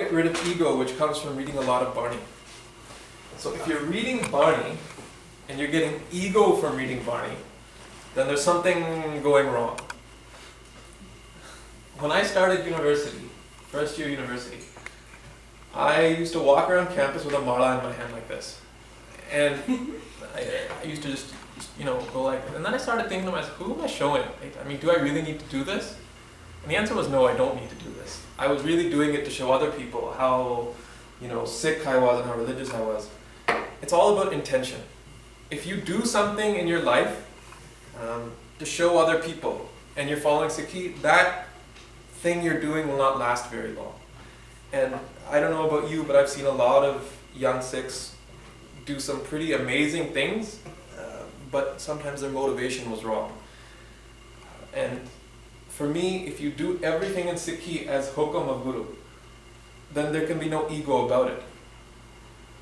get rid of ego, which comes from reading a lot of Barney. So if you're reading Barney, and you're getting ego from reading Barney, then there's something going wrong. When I started university, first year university, I used to walk around campus with a mala in my hand like this. And I used to just, go like this. And then I started thinking to myself, who am I showing? Like, I mean, do I really need to do this? And the answer was no, I don't need to do this. I was really doing it to show other people how, Sikh I was and how religious I was. It's all about intention. If you do something in your life to show other people and you're following Sikhi, that thing you're doing will not last very long. And I don't know about you, but I've seen a lot of young Sikhs do some pretty amazing things, but sometimes their motivation was wrong. And for me, if you do everything in Sikhi as hukam of Guru, then there can be no ego about it.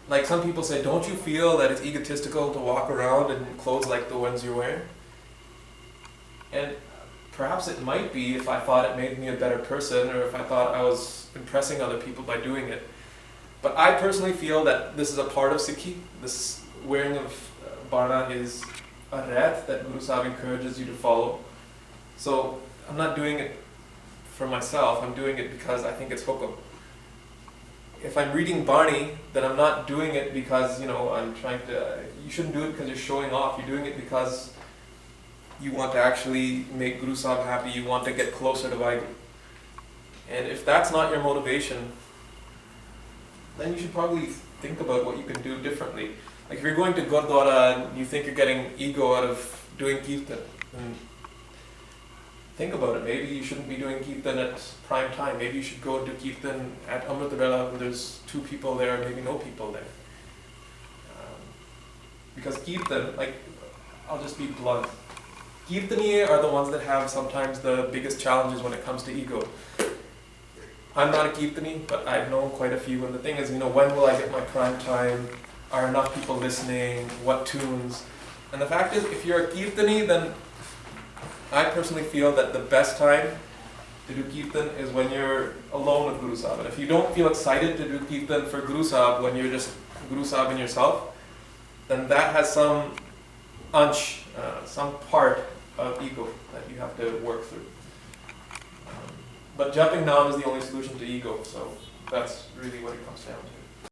Like some people say, don't you feel that it's egotistical to walk around in clothes like the ones you're wearing? And perhaps it might be if I thought it made me a better person, or if I thought I was impressing other people by doing it. But I personally feel that this is a part of Sikhi. This wearing of Barna is a ret that Guru Sahib encourages you to follow. So I'm not doing it for myself, I'm doing it because I think it's hukam. If I'm reading Barney, then I'm not doing it because, I'm trying to, you shouldn't do it because you're showing off. You're doing it because you want to actually make Guru Sahib happy, you want to get closer to Vaheguru. And if that's not your motivation, then you should probably think about what you can do differently. Like if you're going to Gurdwara and you think you're getting ego out of doing Kirtan, then think about it. Maybe you shouldn't be doing Kirtan at prime time. Maybe you should go and do Kirtan at Amrit Vela when there's 2 people there, maybe no people there. Because Kirtan, I'll just be blunt. Kirtaniye are the ones that have sometimes the biggest challenges when it comes to ego. I'm not a Kirtani, but I've known quite a few, and the thing is, when will I get my prime time? Are enough people listening? What tunes? And the fact is, if you're a Kirtani, then I personally feel that the best time to do Kirtan is when you're alone with Guru Sahib. And if you don't feel excited to do Kirtan for Guru Sahib when you're just Guru Sahib and yourself, then that has some ansh, some part of ego that you have to work through. But jumping down is the only solution to ego, so that's really what it comes down to.